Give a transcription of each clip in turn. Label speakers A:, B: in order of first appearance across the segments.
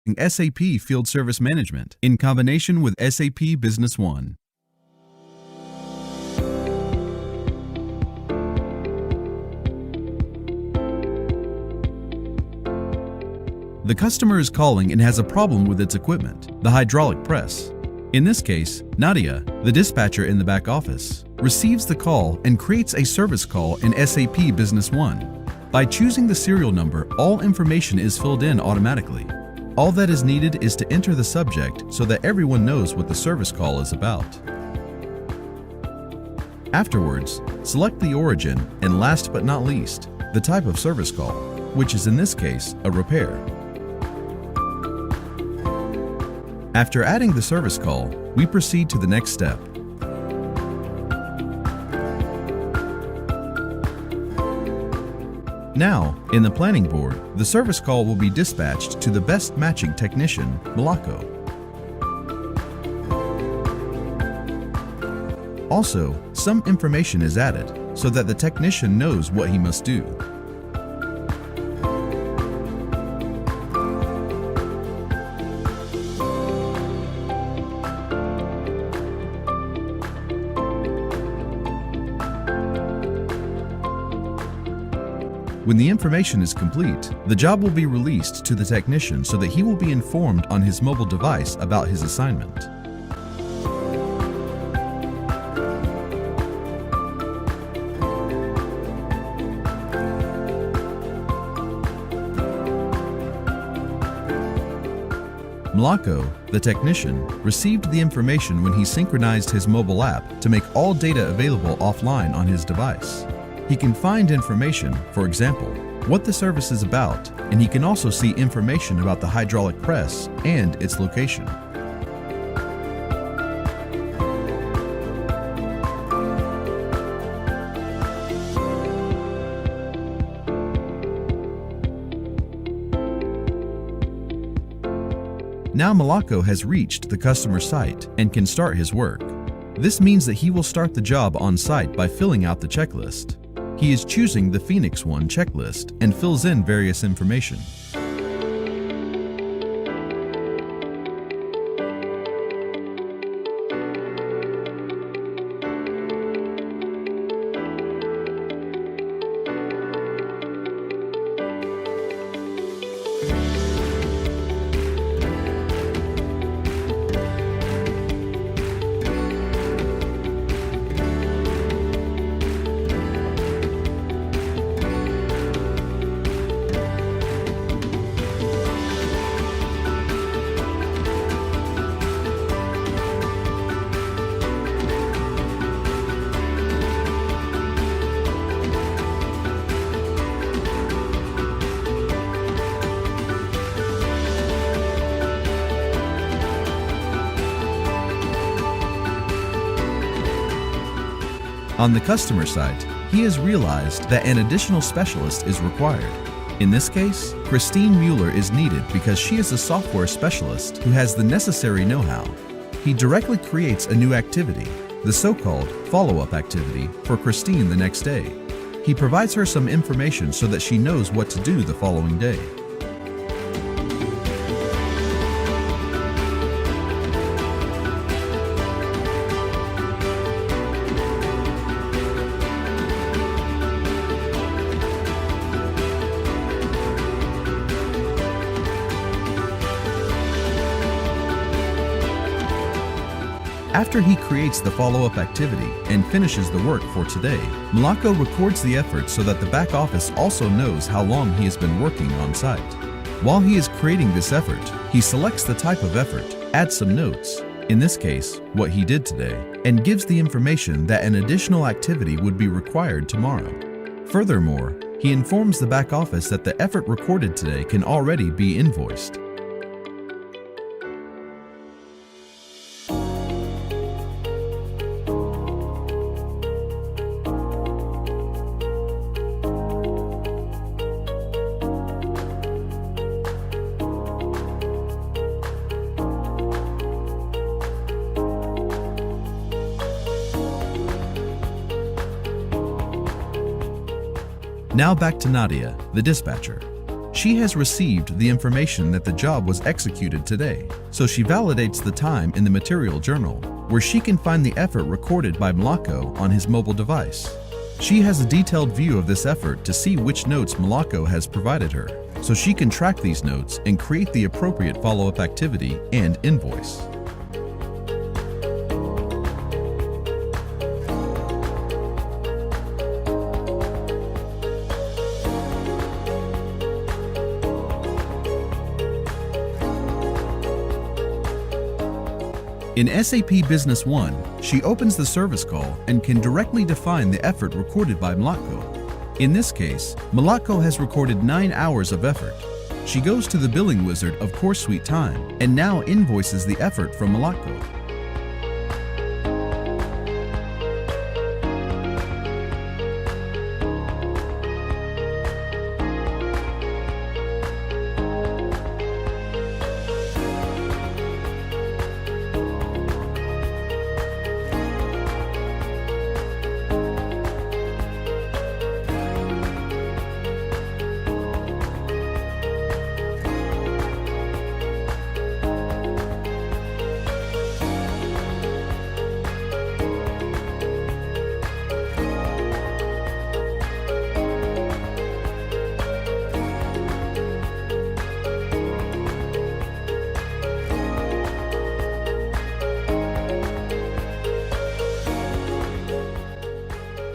A: SAP Field Service Management in combination with SAP Business One. The customer is calling and has a problem with its equipment, the hydraulic press. In this case, Nadia, the dispatcher in the back office, receives the call and creates a service call in SAP Business One. By choosing the serial number, all information is filled in automatically. All that is needed is to enter the subject so that everyone knows what the service call is about. Afterwards, select the origin and, last but not least, the type of service call, which is in this case a repair. After adding the service call, we proceed to the next step. Now, in the planning board, the service call will be dispatched to the best matching technician, Malako. Also, some information is added so that the technician knows what he must do. When the information is complete, the job will be released to the technician so that he will be informed on his mobile device about his assignment. Malako, the technician, received the information when he synchronized his mobile app to make all data available offline on his device. He can find information, for example, what the service is about, and he can also see information about the hydraulic press and its location. Now Malako has reached the customer site and can start his work. This means that he will start the job on site by filling out the checklist. He is choosing the Phoenix One checklist and fills in various information. On the customer site, he has realized that an additional specialist is required. In this case, Christine Mueller is needed because she is a software specialist who has the necessary know-how. He directly creates a new activity, the so-called follow-up activity, for Christine the next day. He provides her some information so that she knows what to do the following day. After he creates the follow-up activity and finishes the work for today, Malako records the effort so that the back office also knows how long he has been working on site. While he is creating this effort, he selects the type of effort, adds some notes, in this case, what he did today, and gives the information that an additional activity would be required tomorrow. Furthermore, he informs the back office that the effort recorded today can already be invoiced. Now back to Nadia, the dispatcher. She has received the information that the job was executed today, so she validates the time in the material journal, where she can find the effort recorded by Mlako on his mobile device. She has a detailed view of this effort to see which notes Mlako has provided her, so she can track these notes and create the appropriate follow-up activity and invoice. In SAP Business One, she opens the service call and can directly define the effort recorded by Mlako. In this case, Mlako has recorded 9 hours of effort. She goes to the billing wizard of Course Suite Time and now invoices the effort from Mlako.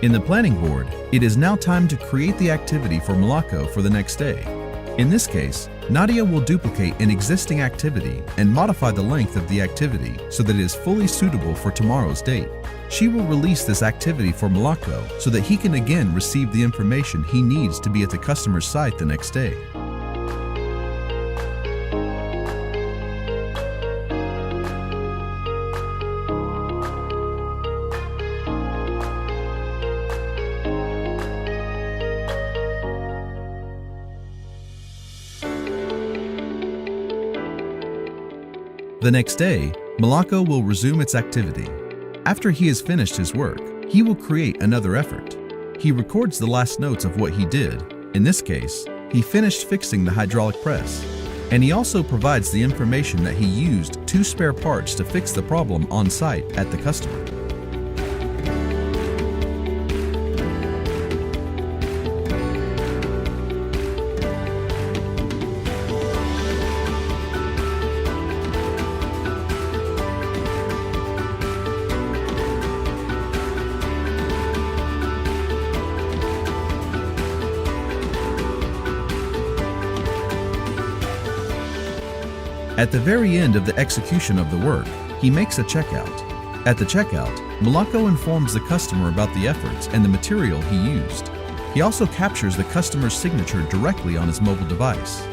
A: In the planning board, it is now time to create the activity for Mlako for the next day. In this case, Nadia will duplicate an existing activity and modify the length of the activity so that it is fully suitable for tomorrow's date. She will release this activity for Mlako so that he can again receive the information he needs to be at the customer's site the next day. The next day, Mlako will resume its activity. After he has finished his work, he will create another effort. He records the last notes of what he did. In this case, he finished fixing the hydraulic press. And he also provides the information that he used 2 spare parts to fix the problem on site at the customer. At the very end of the execution of the work, he makes a checkout. At the checkout, Mlako informs the customer about the efforts and the material he used. He also captures the customer's signature directly on his mobile device.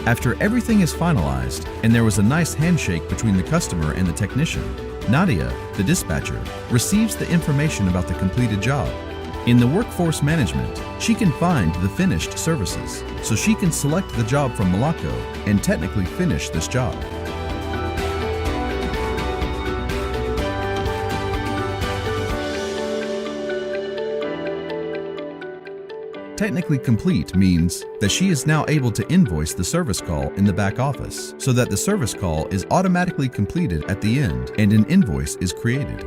A: After everything is finalized and there was a nice handshake between the customer and the technician, Nadia, the dispatcher, receives the information about the completed job. In the workforce management, she can find the finished services, so she can select the job from Mlako and technically finish this job. Technically complete means that she is now able to invoice the service call in the back office so that the service call is automatically completed at the end and an invoice is created.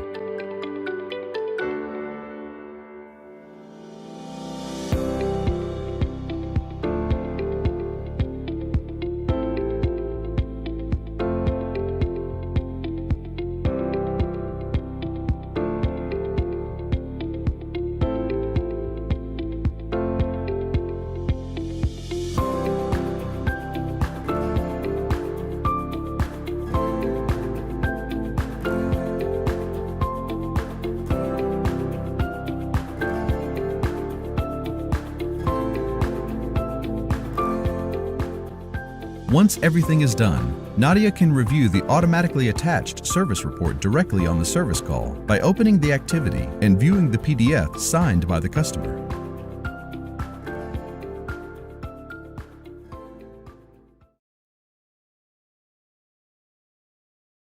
A: Once everything is done, Nadia can review the automatically attached service report directly on the service call by opening the activity and viewing the PDF signed by the customer.